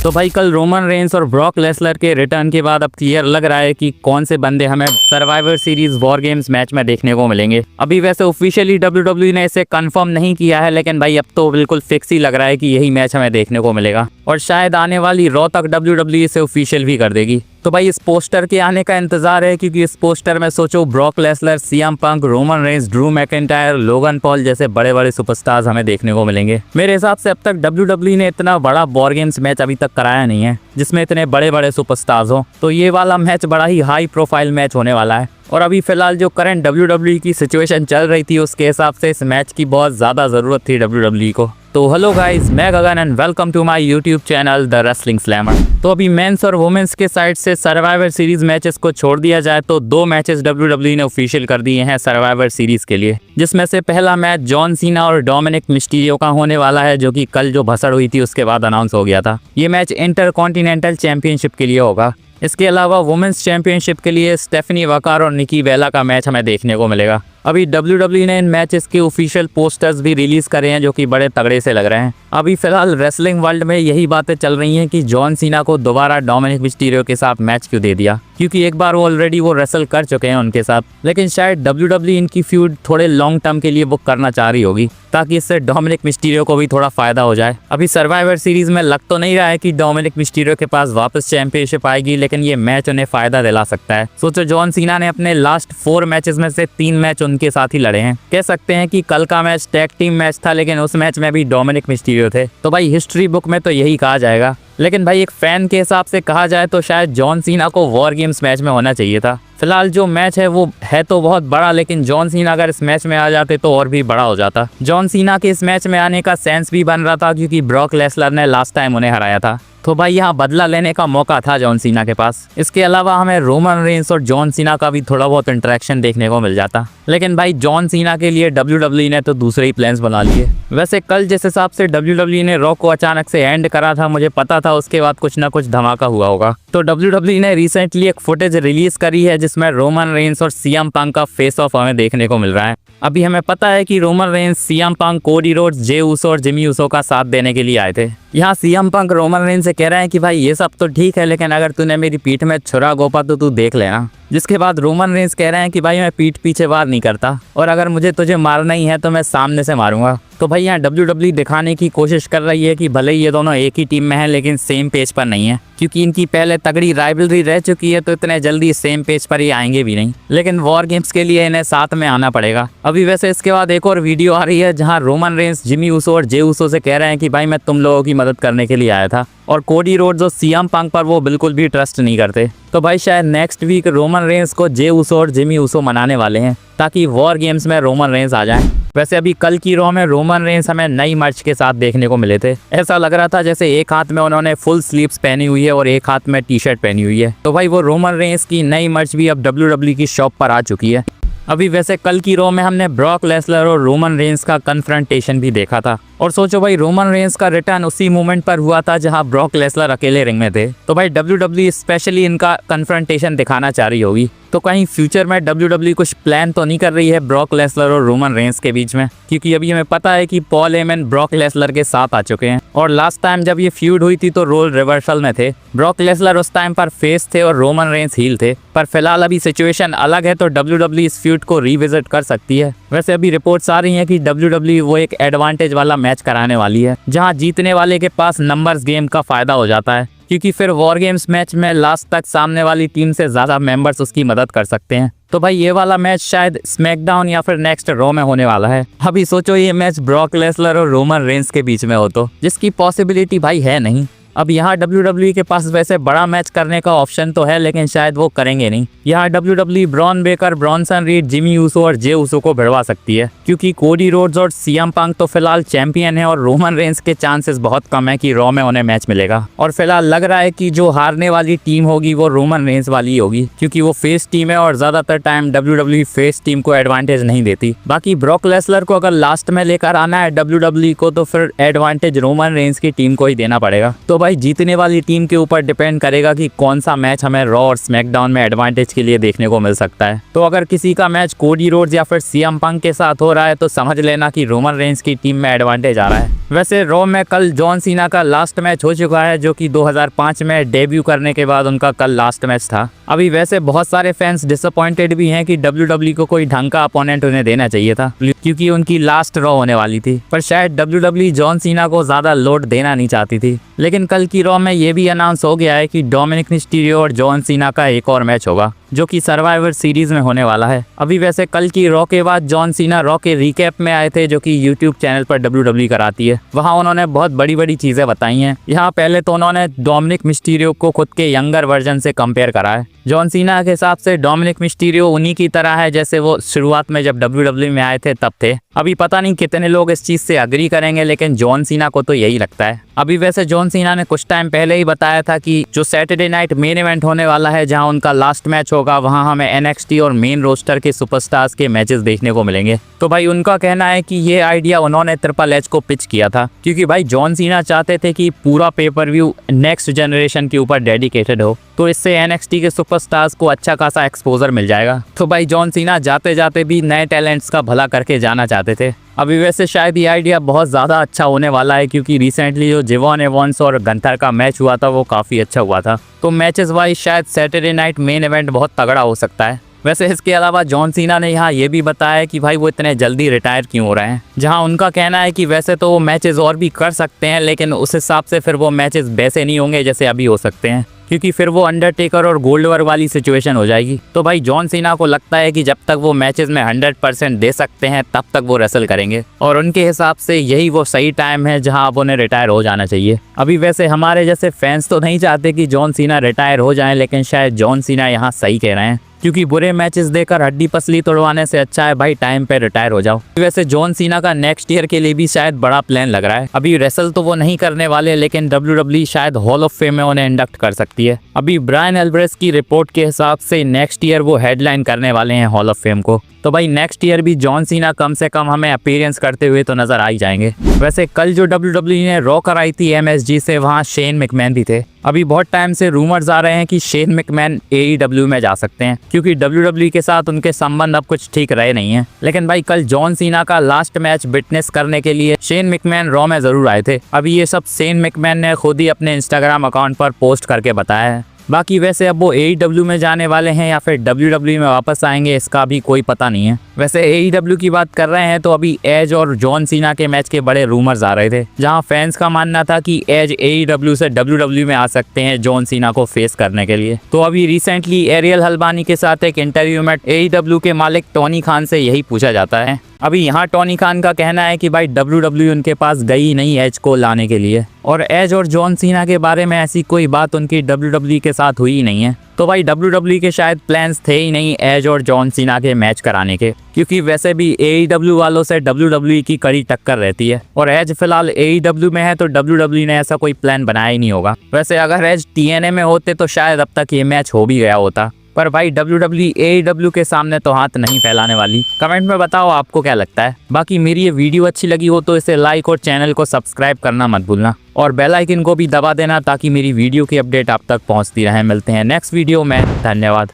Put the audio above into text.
तो भाई कल रोमन रेंस और ब्रॉक लेसलर के रिटर्न के बाद अब क्लियर लग रहा है कि कौन से बंदे हमें survivor series war games match में देखने को मिलेंगे। अभी वैसे ऑफिशियली WWE ने इसे कंफर्म नहीं किया है, लेकिन भाई अब तो बिल्कुल फिक्स ही लग रहा है कि यही मैच हमें देखने को मिलेगा और शायद आने वाली रॉ तक WWE इसे ऑफिशियल भी कर देगी। तो भाई इस पोस्टर के आने का इंतजार है, क्योंकि इस पोस्टर में सोचो Brock Lesnar, CM Punk, Roman Reigns, Drew McIntyre, Logan Paul जैसे बड़े बड़े सुपरस्टार्स हमें देखने को मिलेंगे। मेरे हिसाब से अब तक WWE ने इतना बड़ा वॉर गेम्स मैच अभी तक कराया नहीं है जिसमें इतने बड़े बड़े सुपरस्टार्स हो, तो ये वाला मैच बड़ा ही हाई प्रोफाइल मैच होने वाला है। और अभी फिलहाल जो करंट WWE की सिचुएशन चल रही थी उसके हिसाब से इस मैच की बहुत ज़्यादा ज़रूरत थी WWE को। तो हेलो गाइस, मैं Gagan and welcome to my YouTube channel the wrestling slammer. तो अभी मेंस और वुमेन्स के साइड से सर्वाइवर सीरीज मैचेस को छोड़ दिया जाए तो 2 मैचेस WWE ने ऑफिशियल कर दिए हैं सर्वाइवर सीरीज के लिए, जिसमें से पहला मैच जॉन सीना और डोमिनिक मिस्टीरियो का होने वाला है, जो कि कल जो भसड़ हुई थी उसके बाद अनाउंस हो गया था। ये मैच इंटरकॉन्टिनेंटल चैंपियनशिप के लिए होगा। इसके अलावा वुमेन्स चैंपियनशिप के लिए स्टेफनी वकार और निकी बेला का मैच हमें देखने को मिलेगा। अभी WWE ने इन मैचेस के ऑफिशियल पोस्टर्स भी रिलीज करे हैं जो कि बड़े तगड़े से लग रहे हैं। अभी फिलहाल रेसलिंग वर्ल्ड में यही बातें चल रही हैं कि जॉन सीना को दोबारा डोमिनिक मिस्टीरियो के साथ मैच क्यों दे दिया, क्योंकि एक बार वो ऑलरेडी रेसल कर चुके हैं उनके साथ, लेकिन शायद WWE इनकी फ्यूड थोड़े लॉन्ग टर्म के लिए बुक करना चाह रही होगी ताकि इससे डोमिनिक मिस्टीरियो को भी थोड़ा फायदा हो जाए। अभी सर्वाइवर सीरीज में लग तो नहीं रहा है कि डोमिनिक मिस्टीरियो के पास वापस चैंपियनशिप आएगी, लेकिन ये मैच उन्हें फायदा दिला सकता है। सोचो जॉन सीना ने अपने लास्ट 4 मैचेस में से 3 मैच उनके साथ ही लड़े हैं। कह सकते हैं कि कल का मैच टैग टीम मैच था, लेकिन उस मैच में भी डोमिनिक मिस्टीरियो थे। तो भाई हिस्ट्री बुक में तो यही कहा जाएगा, लेकिन भाई एक फैन के हिसाब से कहा जाए तो शायद जॉन सीना को वॉर गेम्स मैच में होना चाहिए था। फिलहाल जो मैच है वो है तो बहुत बड़ा, लेकिन जॉन सीना अगर इस मैच में आ जाते तो और भी बड़ा हो जाता। जॉन सीना के इस मैच में आने का सेंस भी बन रहा था, क्योंकि ब्रॉक लेसलर ने लास्ट टाइम उन्हें हराया था, तो भाई यहाँ बदला लेने का मौका था जॉन सीना के पास। इसके अलावा हमें रोमन रेंस और जॉन सीना का भी थोड़ा बहुत इंटरेक्शन देखने को मिल जाता, लेकिन भाई जॉन सीना के लिए WWE ने तो दूसरे ही प्लान्स बना लिए। वैसे कल जिस हिसाब से WWE ने रॉ को अचानक से एंड करा था, मुझे पता था उसके बाद कुछ ना कुछ धमाका हुआ होगा। तो WWE ने रिसेंटली एक फुटेज रिलीज करी है जिसमें रोमन रेंस और सीएम पंक का फेस ऑफ हमें देखने को मिल रहा है। अभी हमें पता है कि Roman Reigns, CM Punk, Cody Rhodes, Jey Uso और जिमी ऊसो का साथ देने के लिए आए थे। यहाँ सीएम पंक रोमन रेंस से कह रहे हैं कि भाई ये सब तो ठीक है, लेकिन अगर तूने मेरी पीठ में छुरा गोपा तो तू देख लेना। जिसके बाद रोमन रेंस कह रहे हैं कि भाई मैं पीठ पीछे वार नहीं करता, और अगर मुझे तुझे मारना ही है तो मैं सामने से मारूंगा। तो भाई यहाँ WWE दिखाने की कोशिश कर रही है कि भले ही ये दोनों एक ही टीम में हैं, लेकिन सेम पेज पर नहीं है, क्योंकि इनकी पहले तगड़ी राइवलरी रह चुकी है, तो इतने जल्दी सेम पेज पर ही आएंगे भी नहीं। लेकिन वॉर गेम्स के लिए इन्हें साथ में आना पड़ेगा। अभी वैसे इसके बाद एक और वीडियो आ रही है जहाँ रोमन रेंस, जिमी ऊसो और जे ऊसो से कह रहे हैं कि भाई मैं तुम लोगों की मदद करने के लिए आया था, और कोडी रोड्स और सीएम पंक पर वो बिल्कुल भी ट्रस्ट नहीं करते। तो भाई शायद नेक्स्ट वीक रोमन रेंस को जे ऊसो और जिमी ऊसो मनाने वाले हैं ताकि वॉर गेम्स में रोमन रेंस आ जाएं। वैसे अभी कल की रॉ में रोमन रेंस हमें नई मर्च के साथ देखने को मिले थे। ऐसा लग रहा था जैसे एक हाथ में उन्होंने फुल स्लीव्स पहनी हुई है और एक हाथ में टी-शर्ट पहनी हुई है। तो भाई वो रोमन रेंस की नई मर्च भी अब WWE की शॉप पर आ चुकी है। अभी वैसे कल की रॉ में हमने ब्रॉक लेसलर और रोमन रेंस का कन्फ्रंटेशन भी देखा था, और सोचो भाई रोमन रेंस का रिटर्न उसी मोमेंट पर हुआ था जहां ब्रॉक लेसलर अकेले रिंग में थे। तो भाई WWE स्पेशली इनका कन्फ्रंटेशन दिखाना चाह रही होगी। तो कहीं फ्यूचर में WWE कुछ प्लान तो नहीं कर रही है ब्रॉक लेसलर और रोमन रेंस के बीच में, क्योंकि अभी हमें पता है कि पॉल हेमन ब्रॉक लेसलर के साथ आ चुके हैं, और लास्ट टाइम जब ये फ्यूड हुई थी तो रोल रिवर्सल में थे। ब्रॉक लेसलर उस टाइम पर फेस थे और रोमन रेंस हील थे, पर फिलहाल अभी सिचुएशन अलग है, तो WWE इस फ्यूड को रिविजिट कर सकती है। वैसे अभी रिपोर्ट्स आ रही हैं कि WWE वो एक एडवांटेज वाला मैच कराने वाली है, जहां जीतने वाले के पास नंबर्स गेम का फायदा हो जाता है, क्योंकि फिर वॉर गेम्स मैच में लास्ट तक सामने वाली टीम से ज़्यादा मेंबर्स उसकी मदद कर सकते हैं। तो भाई ये वाला मैच शायद स्मैकडाउन या फिर नेक्स्ट रॉ में होने वाला है। अभी सोचो ये मैच ब्रॉक लेसलर और रोमन रेंस के बीच में हो, तो जिसकी पॉसिबिलिटी भाई है नहीं। अब यहाँ WWE के पास वैसे बड़ा मैच करने का ऑप्शन तो है, लेकिन शायद वो करेंगे नहीं। यहाँ WWE Bron Breakker, Bronson Reed, Jimmy Uso और जे ऊसो को भिड़वा सकती है, क्योंकि कोडी रोड्स और सीएम पंक तो फिलहाल चैंपियन है, और रोमन रेंस के चांसेस बहुत कम है कि रॉ में उन्हें मैच मिलेगा। और फिलहाल लग रहा है कि जो हारने वाली टीम होगी वो रोमन रेंस वाली होगी, क्योंकि वो फेस टीम है और ज्यादातर टाइम WWE फेस टीम को एडवांटेज नहीं देती। बाकी ब्रॉक लेसलर को अगर लास्ट में लेकर आना है WWE को, तो फिर एडवांटेज रोमन रेंस की टीम को ही देना पड़ेगा। तो भाई जीतने वाली टीम के ऊपर डिपेंड करेगा कि कौन सा मैच हमें रॉ और स्मैकडाउन में एडवांटेज के लिए देखने को मिल सकता है। तो अगर किसी का मैच कोडी रोड्स या फिर सीएम पंक के साथ हो रहा है तो समझ लेना कि रोमन रेंस की टीम में एडवांटेज आ रहा है। वैसे रॉ में कल जॉन सीना का लास्ट मैच हो चुका है, जो कि 2005 में डेब्यू करने के बाद उनका कल लास्ट मैच था। अभी वैसे बहुत सारे फैंस डिसअपॉइंटेड भी हैं कि WWE को कोई ढंग का अपोनेंट उन्हें देना चाहिए था, क्योंकि उनकी लास्ट रॉ होने वाली थी। पर शायद WWE जॉन सीना को ज्यादा लोड देना नहीं चाहती थी। लेकिन कल की रॉ में ये भी अनाउंस हो गया है कि डोमिनिक मिस्टीरियो और जॉन सीना का एक और मैच होगा, जो कि सर्वाइवर सीरीज में होने वाला है। अभी वैसे कल की रॉ के बाद जॉन सीना रॉ के रिकैप में आए थे, जो कि YouTube चैनल पर WWE कराती है। वहां उन्होंने बहुत बड़ी बड़ी चीजें बताई हैं। यहाँ पहले तो उन्होंने डोमिनिक मिस्टीरियो को खुद के यंगर वर्जन से कंपेयर करा है। जॉन सीना के हिसाब से डोमिनिक मिस्टीरियो उन्हीं की तरह है जैसे वो शुरुआत में जब WWE में आए थे तब थे। अभी पता नहीं कितने लोग इस चीज से अग्री करेंगे, लेकिन जॉन सीना को तो यही लगता है। अभी वैसे जॉन सीना ने कुछ टाइम पहले ही बताया था कि जो सैटरडे नाइट मेन इवेंट होने वाला है, जहां उनका लास्ट मैच होगा, वहां हमें NXT और मेन रोस्टर के सुपरस्टार्स के मैचेस देखने को मिलेंगे। तो भाई उनका कहना है कि ये आइडिया उन्होंने ट्रिपल एच को पिच किया था, क्योंकि भाई जॉन सीना चाहते थे कि पूरा पेपर व्यू नेक्स्ट जनरेशन के ऊपर डेडिकेटेड हो, तो इससे NXT के सुपरस्टार्स को अच्छा खासा एक्सपोजर मिल जाएगा। तो भाई जॉन सीना जाते जाते भी नए टैलेंट्स का भला करके जाना चाहते थे। अभी वैसे शायद ये आइडिया बहुत ज़्यादा अच्छा होने वाला है, क्योंकि रिसेंटली जो जिवॉन एवंस और गंथर का मैच हुआ था वो काफ़ी अच्छा हुआ था। तो मैचेस वाइज शायद सैटरडे नाइट मेन इवेंट बहुत तगड़ा हो सकता है। वैसे इसके अलावा जॉन सीना ने यहाँ ये भी बताया कि भाई वो इतने जल्दी रिटायर क्यों हो रहे हैं, जहाँ उनका कहना है कि वैसे तो वो मैचेस और भी कर सकते हैं, लेकिन उस हिसाब से फिर वो मैचेस वैसे नहीं होंगे जैसे अभी हो सकते हैं, क्योंकि फिर वो अंडरटेकर और गोल्डबर वाली सिचुएशन हो जाएगी। तो भाई जॉन सीना को लगता है कि जब तक वो मैचेस में 100% दे सकते हैं तब तक वो रेसल करेंगे, और उनके हिसाब से यही वो सही टाइम है जहां अब उन्हें रिटायर हो जाना चाहिए। अभी वैसे हमारे जैसे फैंस तो नहीं चाहते कि जॉन सीना रिटायर हो जाएं, लेकिन शायद जॉन सीना यहाँ सही कह रहे हैं, क्योंकि बुरे मैचेस देकर हड्डी पसली तोड़वाने से अच्छा है भाई टाइम पे रिटायर हो जाओ। वैसे जॉन सीना का नेक्स्ट ईयर के लिए भी शायद बड़ा प्लान लग रहा है। अभी रेसल तो वो नहीं करने वाले, लेकिन WWE शायद हॉल ऑफ फेम में उन्हें इंडक्ट कर सकती है। अभी ब्रायन एल्वरेज की रिपोर्ट के हिसाब से नेक्स्ट ईयर वो हेडलाइन करने वाले हैं हॉल ऑफ फेम को। तो भाई नेक्स्ट ईयर भी जॉन सीना कम से कम हमें अपीयरेंस करते हुए तो नजर आ ही जाएंगे। वैसे कल जो WWE ने रॉ कराई थी MSG से, वहाँ शेन मैकमैन भी थे। अभी बहुत टाइम से रूमर्स आ रहे हैं कि शेन मैकमैन AEW में जा सकते हैं, क्योंकि WWE के साथ उनके संबंध अब कुछ ठीक रहे नहीं है। लेकिन भाई कल जॉन सीना का लास्ट मैच विटनेस करने के लिए शेन मैकमैन रॉ में जरूर आए थे। अभी ये सब शेन मैकमैन ने खुद ही अपने इंस्टाग्राम अकाउंट पर पोस्ट करके बताया है। बाकी वैसे अब वो AEW में जाने वाले हैं या फिर WWE में वापस आएंगे, इसका भी कोई पता नहीं है। वैसे AEW की बात कर रहे हैं तो अभी एज और जॉन सीना के मैच के बड़े रूमर्स आ रहे थे, जहां फैंस का मानना था कि एज AEW से WWE में आ सकते हैं जॉन सीना को फेस करने के लिए। तो अभी रिसेंटली एरियल हल्बानी के साथ एक इंटरव्यू में AEW के मालिक टोनी खान से यही पूछा जाता है। अभी यहाँ टोनी खान का कहना है कि भाई WWE उनके पास गई नहीं एज को लाने के लिए, और एज और जॉन सीना के बारे में ऐसी कोई बात उनकी WWE के साथ हुई ही नहीं है। तो भाई WWE के शायद प्लान्स थे ही नहीं एज और जॉन सीना के मैच कराने के, क्योंकि वैसे भी AEW वालों से WWE की कड़ी टक्कर रहती है, और एज फिलहाल AEW में है तो WWE ने ऐसा कोई प्लान बनाया ही नहीं होगा। वैसे अगर एज TNA में होते तो शायद अब तक ये मैच हो भी गया होता, पर भाई WWE AEW के सामने तो हाथ नहीं फैलाने वाली। कमेंट में बताओ आपको क्या लगता है। बाकी मेरी ये वीडियो अच्छी लगी हो तो इसे लाइक और चैनल को सब्सक्राइब करना मत भूलना, और बेल आइकन को भी दबा देना ताकि मेरी वीडियो की अपडेट आप तक पहुंचती रहे। मिलते हैं नेक्स्ट वीडियो में, धन्यवाद।